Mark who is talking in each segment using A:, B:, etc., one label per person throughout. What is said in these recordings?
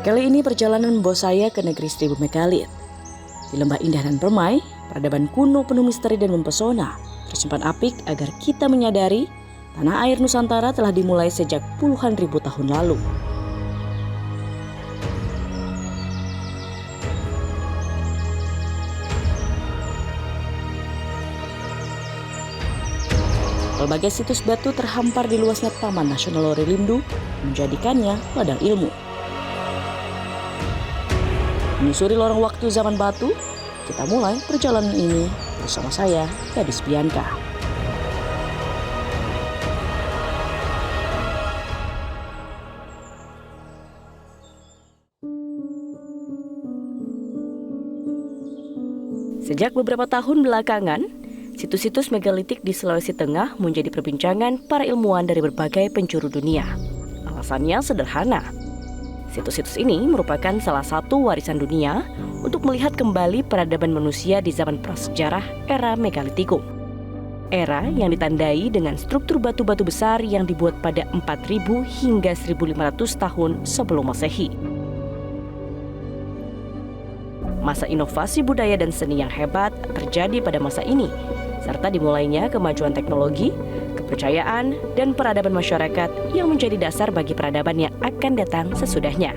A: Kali ini perjalanan membawa saya ke negeri Seribu Megalit. Di lembah indah dan permai, peradaban kuno penuh misteri dan mempesona tersimpan apik agar kita menyadari tanah air Nusantara telah dimulai sejak puluhan ribu tahun lalu. Berbagai situs batu terhampar di luasnya Taman Nasional Lore-Limdu menjadikannya ladang ilmu. Menyusuri lorong waktu zaman batu, kita mulai perjalanan ini bersama saya, Gadis Bianca. Sejak beberapa tahun belakangan, situs-situs megalitik di Sulawesi Tengah menjadi perbincangan para ilmuwan dari berbagai penjuru dunia. Alasannya sederhana. Situs-situs ini merupakan salah satu warisan dunia untuk melihat kembali peradaban manusia di zaman prasejarah era megalitikum. Era yang ditandai dengan struktur batu-batu besar yang dibuat pada 4000 hingga 1500 tahun sebelum Masehi. Masa inovasi budaya dan seni yang hebat terjadi pada masa ini, serta dimulainya kemajuan teknologi, kepercayaan, dan peradaban masyarakat yang menjadi dasar bagi peradaban yang akan datang sesudahnya.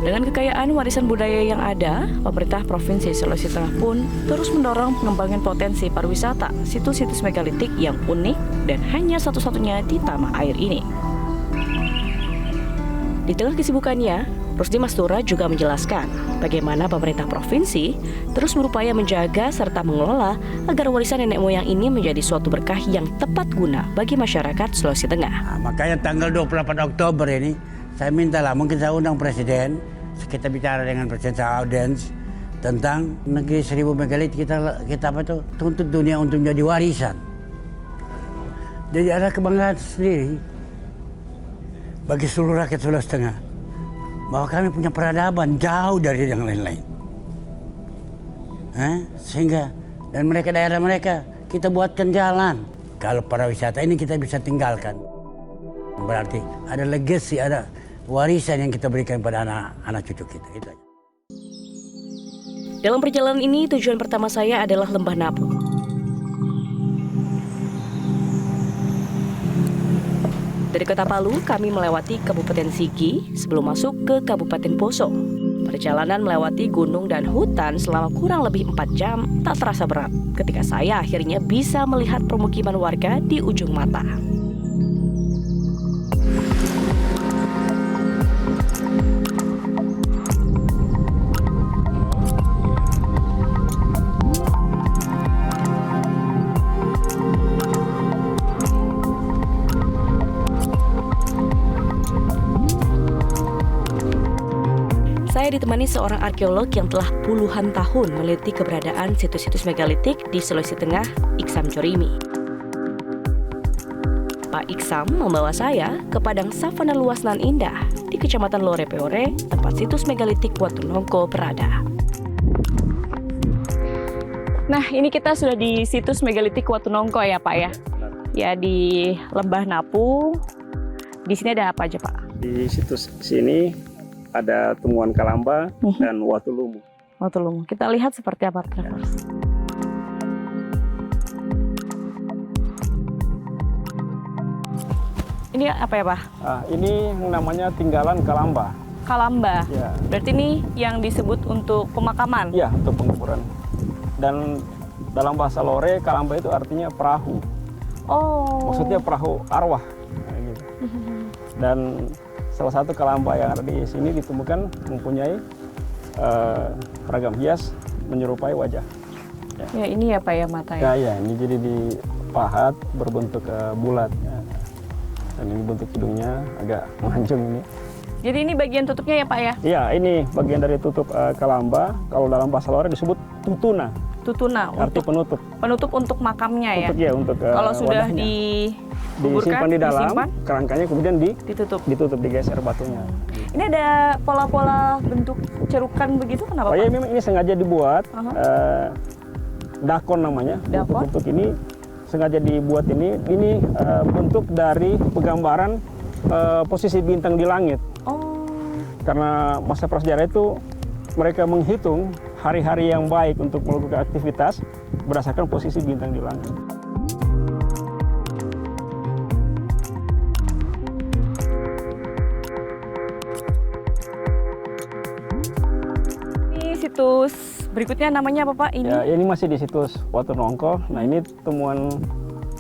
A: Dengan kekayaan warisan budaya yang ada, pemerintah Provinsi Sulawesi Tengah pun terus mendorong pengembangan potensi pariwisata situs-situs megalitik yang unik dan hanya satu-satunya di tanah air ini. Di tengah kesibukannya, Rusdi Mastura juga menjelaskan bagaimana pemerintah provinsi terus berupaya menjaga serta mengelola agar warisan nenek moyang ini menjadi suatu berkah yang tepat guna bagi masyarakat Sulawesi Tengah.
B: Nah, makanya tanggal 28 Oktober ini, saya mintalah, mungkin saya undang Presiden, kita bicara dengan Presiden, saya audiens tentang negeri 1000 megalit kita apa itu tuntut dunia untuk menjadi warisan. Jadi ada kebanggaan sendiri bagi seluruh rakyat Sulawesi Tengah bahwa kami punya peradaban jauh dari yang lain-lain. Sehingga dan mereka daerah mereka kita buatkan jalan. Kalau pariwisata ini kita bisa tinggalkan. Berarti ada legacy, ada warisan yang kita berikan pada anak cucu kita. Itu aja.
A: Dalam perjalanan ini, tujuan pertama saya adalah Lembah Napu. Dari Kota Palu, kami melewati Kabupaten Sigi sebelum masuk ke Kabupaten Poso. Perjalanan melewati gunung dan hutan selama kurang lebih 4 jam tak terasa berat ketika saya akhirnya bisa melihat permukiman warga di ujung mata. Saya ditemani seorang arkeolog yang telah puluhan tahun meneliti keberadaan situs-situs megalitik di Sulawesi Tengah, Iksam Jorimi. Pak Iksam membawa saya ke padang savana luas nan indah di Kecamatan Lore-Peore, tempat situs megalitik Watunongko berada. Nah, ini kita sudah di situs megalitik Watunongko ya, Pak ya? Ya, di Lembah Napu. Di sini ada apa aja, Pak?
C: Di situs sini ada temuan Kalamba dan Watulumu.
A: Watulumu. Kita lihat seperti apa, Travers. Ini apa ya, Pak?
C: Ini namanya tinggalan Kalamba.
A: Kalamba.
C: Ya.
A: Berarti ini yang disebut untuk pemakaman.
C: Ya, untuk penguburan. Dan dalam bahasa Lore, Kalamba itu artinya perahu.
A: Oh.
C: Maksudnya perahu arwah. Nah, gitu. Dan salah satu Kalamba yang ada di sini ditemukan mempunyai ragam hias menyerupai wajah.
A: Ya, ini ya Pak ya mata ya?
C: Ya, ini jadi dipahat berbentuk bulat. Ya. Dan ini bentuk hidungnya agak mancung ini.
A: Jadi ini bagian tutupnya ya Pak ya?
C: Iya, ini bagian dari tutup Kalamba. Kalau dalam bahasa Lore disebut tutuna.
A: Tutuna
C: arti
A: untuk
C: penutup.
A: penutup untuk makamnya ya.
C: Untuk ya untuk
A: Kalau sudah
C: wadahnya.
A: dikuburkan,
C: Disimpan di dalam,
A: disimpan,
C: kerangkanya kemudian
A: ditutup.
C: digeser batunya.
A: Ini ada pola-pola bentuk cerukan begitu, kenapa
C: Oh ya,
A: Pak?
C: memang ini sengaja dibuat.
A: Aha.
C: Dakon namanya.
A: Dakon?
C: Bentuk ini sengaja dibuat ini bentuk dari penggambaran posisi bintang di langit.
A: Oh,
C: Karena masa prasejarah itu mereka menghitung hari-hari yang baik untuk melakukan aktivitas berdasarkan posisi bintang di langit.
A: ini situs berikutnya namanya apa Pak? Ini
C: Ya, ini masih di situs Watu Nongko. Nah, ini temuan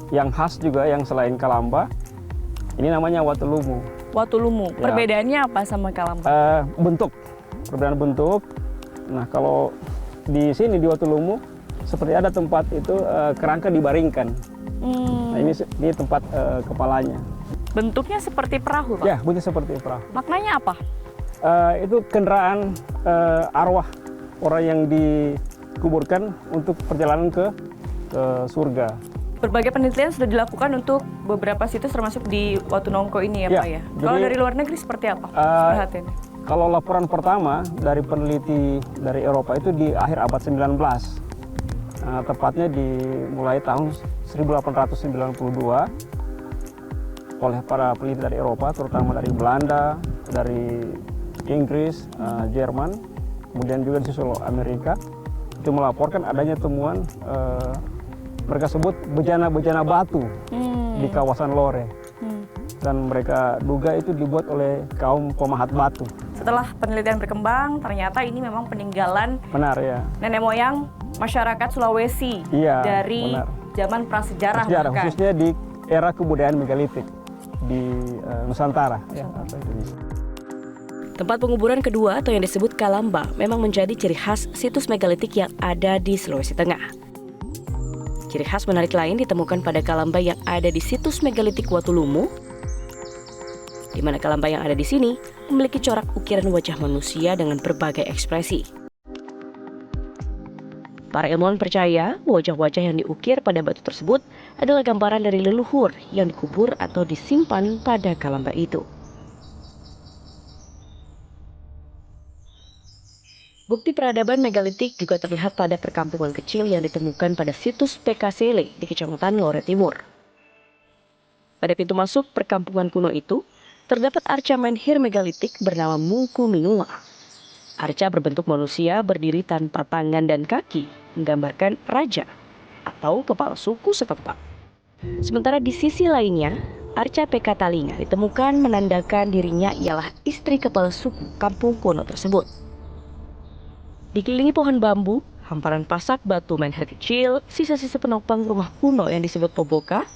C: yang khas juga yang selain Kalamba. Ini namanya Watu Lumu.
A: Watulumu.
C: Ya.
A: Perbedaannya apa sama Kalamba?
C: Bentuk, perbedaan bentuk. Nah, kalau di sini di Watu Lumu seperti ada tempat itu kerangka dibaringkan. Nah, ini tempat kepalanya.
A: Bentuknya seperti perahu Pak?
C: Ya, bentuk seperti perahu.
A: Maknanya apa?
C: Itu kendaraan arwah orang yang dikuburkan untuk perjalanan ke surga.
A: Berbagai penelitian sudah dilakukan untuk beberapa situs termasuk di Watu Nongko ini ya
C: Ya,
A: Pak ya?
C: jadi-
A: Kalau dari luar negeri seperti apa? Perhatiannya.
C: Kalau laporan pertama dari peneliti dari Eropa itu di akhir abad 19. Tepatnya dimulai tahun 1892 oleh para peneliti dari Eropa, terutama dari Belanda, dari Inggris, Jerman, kemudian juga disusul Amerika, itu melaporkan adanya temuan mereka sebut bejana-bejana batu di kawasan Lore. Dan mereka duga itu dibuat oleh kaum pemahat batu.
A: Setelah penelitian berkembang, ternyata ini memang peninggalan
C: Benar ya.
A: nenek moyang masyarakat Sulawesi
C: Iya,
A: dari
C: benar.
A: zaman prasejarah
C: Sejarah
A: bahkan.
C: khususnya di era kebudayaan megalitik di Nusantara. Ya, atau Indonesia.
A: Tempat penguburan kedua atau yang disebut Kalamba memang menjadi ciri khas situs megalitik yang ada di Sulawesi Tengah. Ciri khas menarik lain ditemukan pada Kalamba yang ada di situs megalitik Watulumu, di mana Kalamba yang ada di sini memiliki corak ukiran wajah manusia dengan berbagai ekspresi. Para ilmuwan percaya wajah-wajah yang diukir pada batu tersebut adalah gambaran dari leluhur yang dikubur atau disimpan pada Kalamba itu. Bukti peradaban megalitik juga terlihat pada perkampungan kecil yang ditemukan pada situs Pekasele di Kecamatan Lore Timur. Pada pintu masuk perkampungan kuno itu, terdapat arca menhir megalitik bernama Mungku Minua. Arca berbentuk manusia berdiri tanpa tangan dan kaki, menggambarkan raja atau kepala suku setempat. Sementara di sisi lainnya, arca Pekatalinga ditemukan menandakan dirinya ialah istri kepala suku kampung kuno tersebut. Dikelilingi pohon bambu, hamparan pasak batu menhir kecil, sisa-sisa penopang rumah kuno yang disebut Poboka,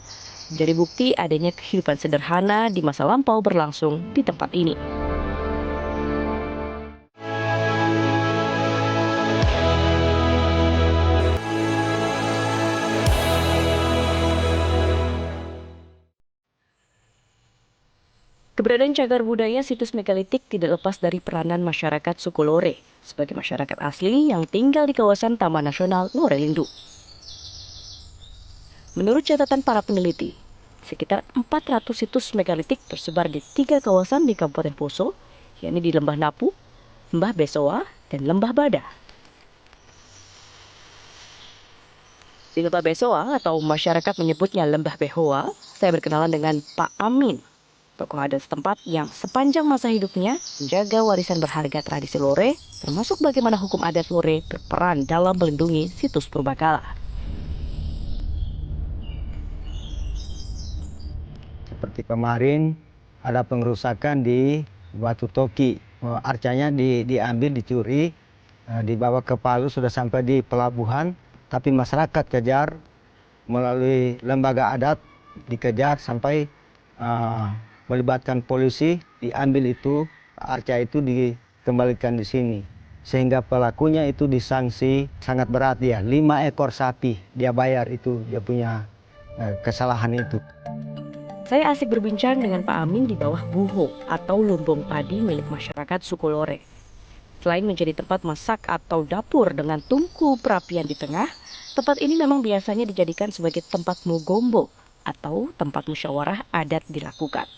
A: menjadi bukti adanya kehidupan sederhana di masa lampau berlangsung di tempat ini. Keberadaan cagar budaya situs megalitik tidak lepas dari peranan masyarakat suku Lore sebagai masyarakat asli yang tinggal di kawasan Taman Nasional Lore Lindu. Menurut catatan para peneliti, sekitar 400 situs megalitik tersebar di 3 kawasan di Kabupaten Poso, yakni di Lembah Napu, Lembah Besoa, dan Lembah Bada. Di Lembah Besoa atau masyarakat menyebutnya Lembah Behoa, saya berkenalan dengan Pak Amin, tokoh adat setempat yang sepanjang masa hidupnya menjaga warisan berharga tradisi Lore, termasuk bagaimana hukum adat Lore berperan dalam melindungi situs purbakala.
D: Seperti kemarin ada pengerusakan di Batu Toki, arcanya diambil, dicuri, dibawa ke Palu, sudah sampai di pelabuhan, tapi masyarakat kejar melalui lembaga adat, dikejar sampai melibatkan polisi, diambil itu, arca itu dikembalikan di sini. Sehingga pelakunya itu disanksi sangat berat dia, 5 ekor sapi dia bayar itu, dia punya kesalahan itu.
A: Saya asik berbincang dengan Pak Amin di bawah buho atau lumbung padi milik masyarakat suku Lore. Selain menjadi tempat masak atau dapur dengan tungku perapian di tengah, tempat ini memang biasanya dijadikan sebagai tempat mugombo atau tempat musyawarah adat dilakukan.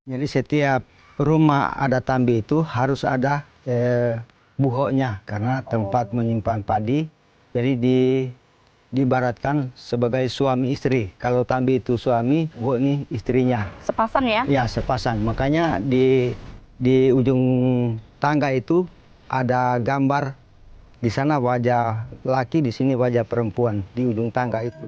D: Jadi setiap rumah adat Tambi itu harus ada buhoknya karena tempat menyimpan padi. Jadi diibaratkan sebagai suami istri. Kalau Tambi itu suami, buhok ini istrinya.
A: Sepasang ya?
D: Ya, sepasang. Makanya di ujung tangga itu ada gambar, di sana wajah laki, di sini wajah perempuan di ujung tangga itu.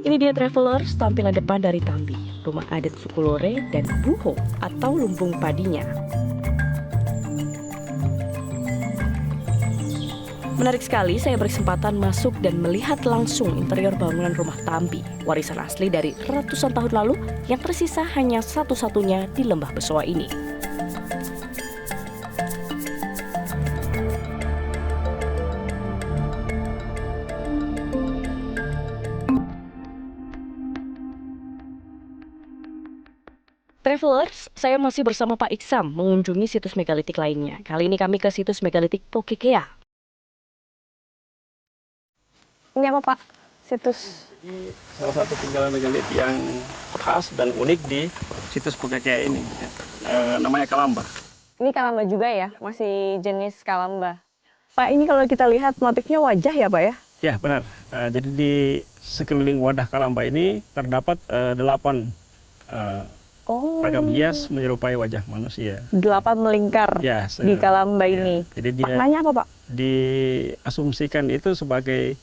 A: Ini dia Travelers, tampilan depan dari Tambi, rumah adat suku Lore dan buho atau lumbung padinya. Menarik sekali saya berkesempatan masuk dan melihat langsung interior bangunan rumah Tambi, warisan asli dari ratusan tahun lalu yang tersisa hanya satu-satunya di Lembah Besoa ini. Travelers, saya masih bersama Pak Iksam mengunjungi situs megalitik lainnya. Kali ini kami ke situs megalitik Pokekea.
E: Ini apa Pak? Situs?
C: Ini salah satu tinggalan megalitik yang khas dan unik di situs Pokekea ini. Namanya Kalamba.
E: Ini Kalamba juga ya? Masih jenis Kalamba. Pak, ini kalau kita lihat motifnya wajah ya Pak ya?
C: Ya, benar. Jadi di sekeliling wadah Kalamba ini terdapat 8 ragam hias menyerupai wajah manusia.
E: 8 melingkar
C: Ya,
E: di Kalamba ini.
C: Jadi dia
E: maknanya apa Pak?
C: diasumsikan itu sebagai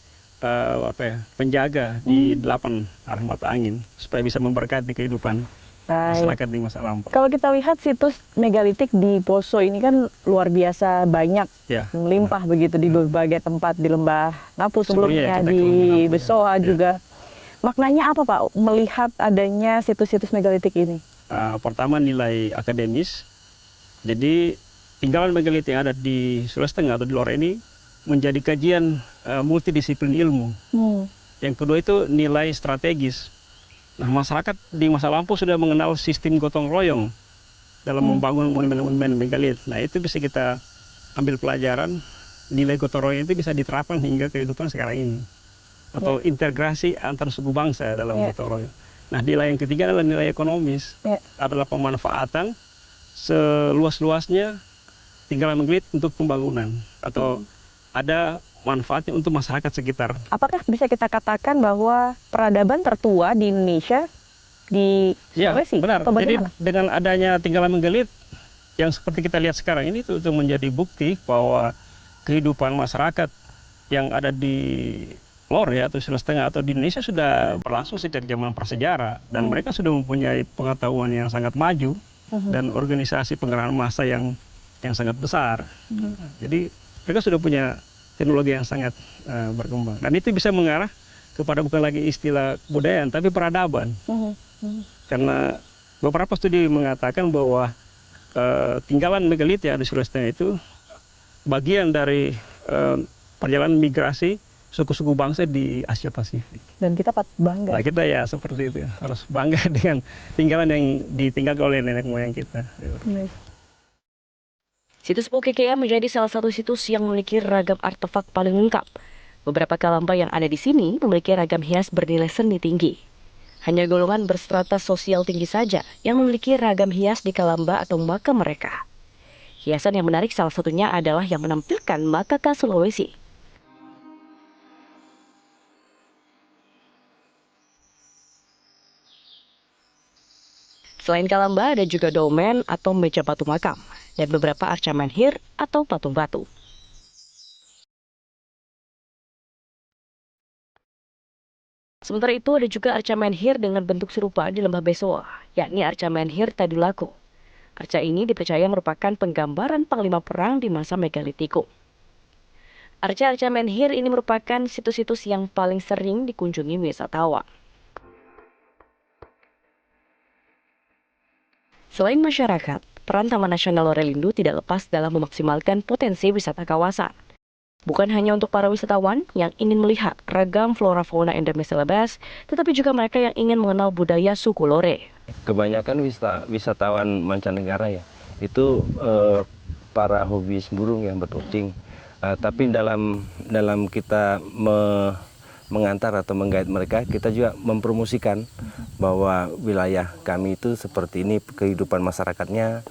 C: penjaga di 8 arah mata angin supaya bisa memberkati kehidupan masyarakat di masa lampau.
E: Kalau kita lihat situs megalitik di Poso ini kan luar biasa banyak,
C: Ya,
E: melimpah begitu di berbagai tempat di Lembah Napu sebelumnya,
C: kita
E: di
C: ke Napu,
E: Besoa
C: ya.
E: juga. Maknanya apa Pak melihat adanya situs-situs megalitik ini?
C: Pertama nilai akademis. Jadi tinggalan megalitik yang ada di Sulawesi Tengah atau di Lore ini menjadi kajian multidisiplin ilmu. Yang kedua itu nilai strategis. Nah, masyarakat di masa lampau sudah mengenal sistem gotong royong dalam membangun monumen-monumen megalit. Nah, itu bisa kita ambil pelajaran. Nilai gotong royong itu bisa diterapkan hingga kehidupan sekarang ini. Atau integrasi antar suku bangsa dalam gotong royong. Nah, nilai yang ketiga adalah nilai ekonomis. Adalah pemanfaatan seluas-luasnya tinggalan megalit untuk pembangunan. Atau ada manfaatnya untuk masyarakat sekitar.
E: Apakah bisa kita katakan bahwa peradaban tertua di Indonesia di Sulawesi?
C: Ya, benar.
E: Atau
C: Jadi
E: bagaimana?
C: dengan adanya tinggalan megalit yang seperti kita lihat sekarang ini itu menjadi bukti bahwa kehidupan masyarakat yang ada di Lore atau Sulawesi Tengah atau di Indonesia sudah berlangsung sejak zaman prasejarah dan mereka sudah mempunyai pengetahuan yang sangat maju dan organisasi penggerak massa yang sangat besar. Jadi mereka sudah punya teknologi yang sangat berkembang dan itu bisa mengarah kepada bukan lagi istilah kebudayaan tapi peradaban. Karena beberapa studi mengatakan bahwa tinggalan megalit yang ada di Sulawesi Tengah itu bagian dari perjalanan migrasi suku-suku bangsa di Asia Pasifik.
E: Dan kita patut bangga.
C: Nah, kita ya seperti itu ya. Harus bangga dengan tinggalan yang ditinggalkan oleh nenek moyang kita.
A: Situs Pokekea menjadi salah satu situs yang memiliki ragam artefak paling lengkap. Beberapa Kalamba yang ada di sini memiliki ragam hias bernilai seni tinggi. Hanya golongan berstrata sosial tinggi saja yang memiliki ragam hias di Kalamba atau makam mereka. Hiasan yang menarik salah satunya adalah yang menampilkan makaka Sulawesi. Selain Kalamba ada juga domen atau meja batu makam dan beberapa arca menhir atau patung batu. Sementara itu ada juga arca menhir dengan bentuk serupa di Lembah Besoa, yakni arca menhir Tadulako. Arca ini dipercaya merupakan penggambaran panglima perang di masa megalitikum. Arca-arca menhir ini merupakan situs-situs yang paling sering dikunjungi wisatawan. Selain masyarakat, peran Taman Nasional Lorelindo tidak lepas dalam memaksimalkan potensi wisata kawasan. Bukan hanya untuk para wisatawan yang ingin melihat ragam flora fauna endemis Celebes, tetapi juga mereka yang ingin mengenal budaya suku Lore.
F: Kebanyakan wisatawan mancanegara ya, itu para hobis burung yang berpoting. Tapi dalam kita mengantar atau menggait mereka, kita juga mempromosikan bahwa wilayah kami itu seperti ini kehidupan masyarakatnya,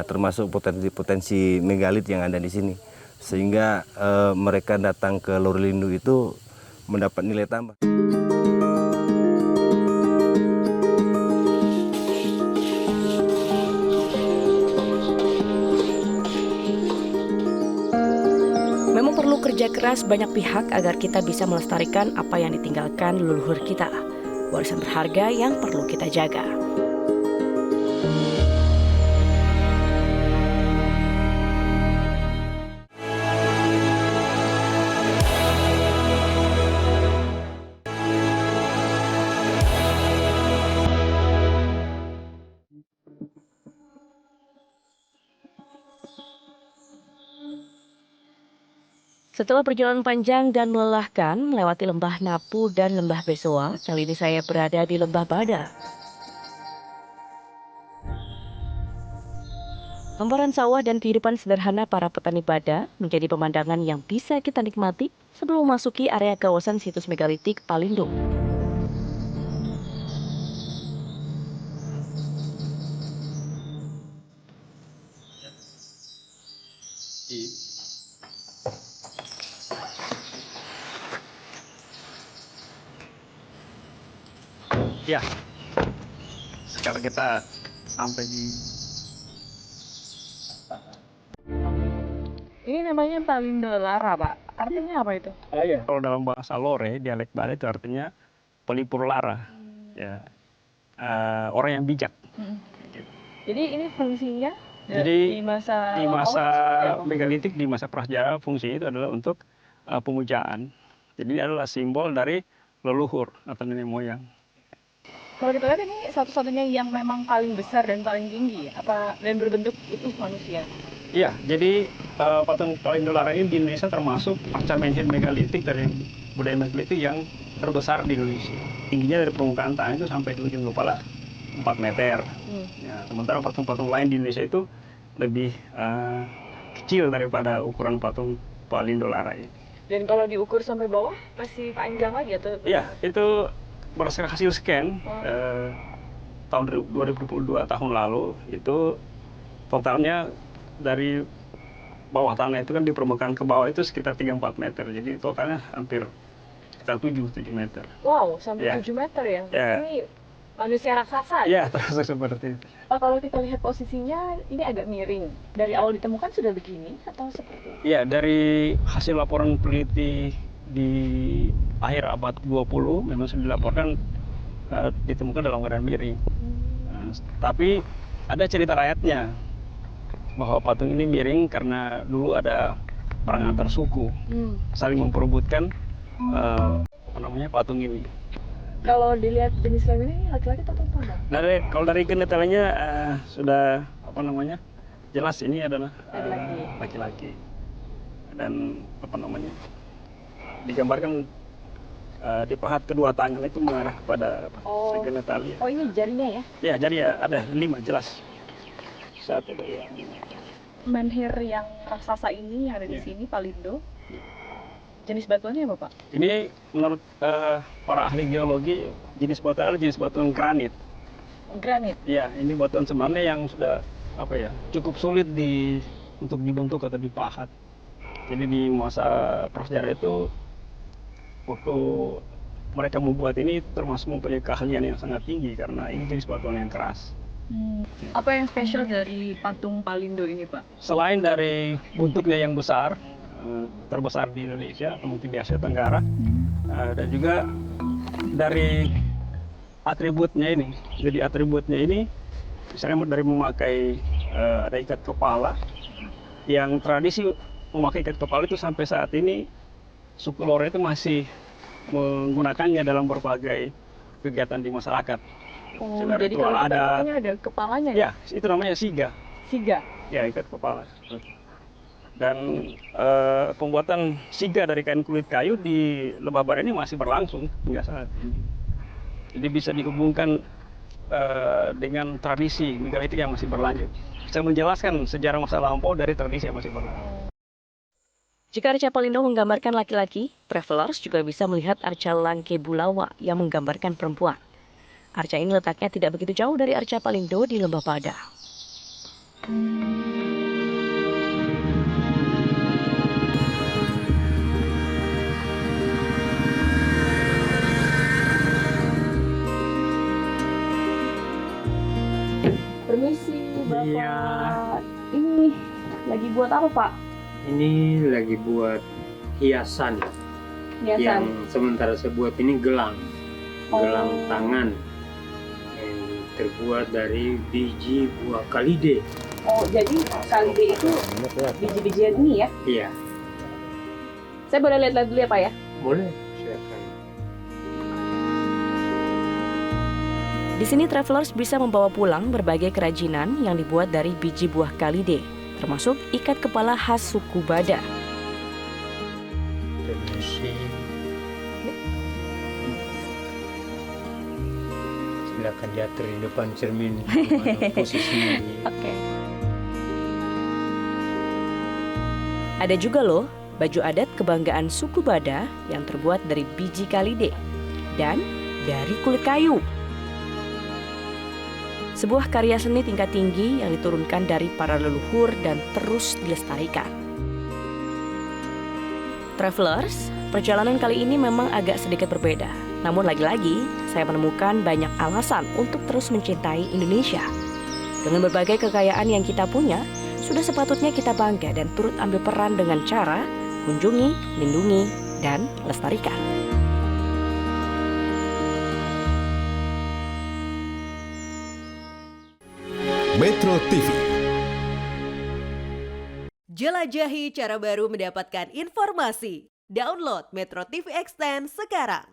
F: termasuk potensi-potensi megalit yang ada di sini. Sehingga mereka datang ke Lorelindo itu mendapat nilai tambah.
A: Memang perlu kerja keras banyak pihak agar kita bisa melestarikan apa yang ditinggalkan leluhur kita. Warisan berharga yang perlu kita jaga. Setelah perjalanan panjang dan melelahkan melewati lembah Napu dan lembah Besoa, kali ini saya berada di lembah Bada. Hamparan sawah dan kehidupan sederhana para petani Bada menjadi pemandangan yang bisa kita nikmati sebelum memasuki area kawasan situs megalitik Palindo.
C: Ya, sekarang kita sampai di...
E: Ini namanya Palindo Lara, Pak. Artinya apa itu?
C: Kalau dalam bahasa Lore, dialek Bada itu artinya pelipur lara. Ya, orang yang bijak.
E: Jadi ini fungsinya
C: Jadi
E: di masa
C: megalitik, di masa prasejarah, fungsinya itu adalah untuk pemujaan. Jadi ini adalah simbol dari leluhur atau nenek moyang.
E: Kalau kita lihat ini satu-satunya yang memang paling besar dan paling tinggi, apa dan berbentuk itu manusia.
C: Iya, jadi patung Palindo Lara ini di Indonesia termasuk parchment megalitik dari budaya megalitik yang terbesar di Indonesia. Tingginya dari permukaan tanah itu sampai di ujung kepala 4 meter. Ya, sementara patung-patung lain di Indonesia itu lebih kecil daripada ukuran patung Palindo Lara ini.
E: Dan kalau diukur sampai bawah masih panjang lagi atau?
C: Iya, itu berdasarkan hasil scan tahun 2022 tahun lalu itu totalnya dari bawah tanah itu kan di permukaan ke bawah itu sekitar 3-4 meter. Jadi totalnya hampir sekitar 7 meter.
E: Wow, sampai
C: Ya.
E: 7 meter ya?
C: Ya.
E: Ini manusia raksasa.
C: Ya, terasa seperti itu.
E: Kalau kita lihat posisinya ini agak miring. Dari awal ditemukan sudah begini atau seperti?
C: Ya, dari hasil laporan peneliti di akhir abad 20 memang sudah dilaporkan ditemukan dalam keadaan miring. Tapi ada cerita rakyatnya bahwa patung ini miring karena dulu ada perang antar suku saling memperebutkan patung ini.
E: Kalau dilihat jenis kelamin ini laki-laki atau perempuan?
C: Kalau dari genetanya sudah jelas ini adalah laki-laki. Dan digambarkan dipahat kedua tangan itu mengarah kepada genitalia.
E: Oh, ini jarinya ya?
C: Ya, jari ada 5 jelas. Saat itu ya.
E: Menhir yang raksasa ini yang ada di sini Palindo. Jenis batuannya apa, Pak?
C: Ini menurut para ahli geologi jenis batuan granit.
E: Granit.
C: Ya, ini batuan sebenarnya yang sudah cukup sulit untuk dibentuk atau dipahat. Jadi di masa prasejarah itu waktu mereka membuat ini termasuk mempunyai keahlian yang sangat tinggi karena ini jenis batuan yang keras.
E: Apa yang spesial dari patung Palindo ini, Pak?
C: Selain dari bentuknya yang besar, terbesar di Indonesia atau mungkin di Asia Tenggara, dan juga dari atributnya ini. Jadi atributnya ini misalnya dari memakai ada ikat kepala, yang tradisi memakai ikat kepala itu sampai saat ini suku Lore itu masih menggunakannya dalam berbagai kegiatan di masyarakat.
E: Jadi kalau ada kepalanya
C: ya? Ya, itu namanya siga.
E: Siga?
C: Ya, ikat kepala. Dan pembuatan siga dari kain kulit kayu di Lembah Bada ini masih berlangsung hingga saat ini. Jadi bisa dihubungkan dengan tradisi megalitik yang masih berlanjut. Saya menjelaskan sejarah masa lampau dari tradisi yang masih berlanjut.
A: Jika arca Palindo menggambarkan laki-laki, travelers juga bisa melihat arca Langke Bulawa yang menggambarkan perempuan. Arca ini letaknya tidak begitu jauh dari arca Palindo di Lembah Pada. Permisi, Bapak.
G: Iya.
A: Ini lagi buat apa, Pak?
G: Ini lagi buat hiasan. Yang sementara saya buat ini gelang. Gelang tangan. Yang terbuat dari biji buah kalide.
E: Oh, jadi kalide itu biji-bijian ini ya?
G: Iya,
E: Saya boleh lihat-lihat dulu ya, Pak ya?
G: boleh. Silakan.
A: Di sini travelers bisa membawa pulang berbagai kerajinan yang dibuat dari biji buah kalide, termasuk ikat kepala khas suku Bada.
G: Permisi. Silakan diatur di depan cermin. Mana posisinya di
A: Oke. Ada juga loh baju adat kebanggaan suku Bada yang terbuat dari biji kalide dan dari kulit kayu. Sebuah karya seni tingkat tinggi yang diturunkan dari para leluhur dan terus dilestarikan. Travelers, perjalanan kali ini memang agak sedikit berbeda. Namun lagi-lagi, saya menemukan banyak alasan untuk terus mencintai Indonesia. Dengan berbagai kekayaan yang kita punya, sudah sepatutnya kita bangga dan turut ambil peran dengan cara kunjungi, lindungi, dan lestarikan.
H: Metro TV.
I: Jelajahi cara baru mendapatkan informasi. Download Metro TV Extend sekarang.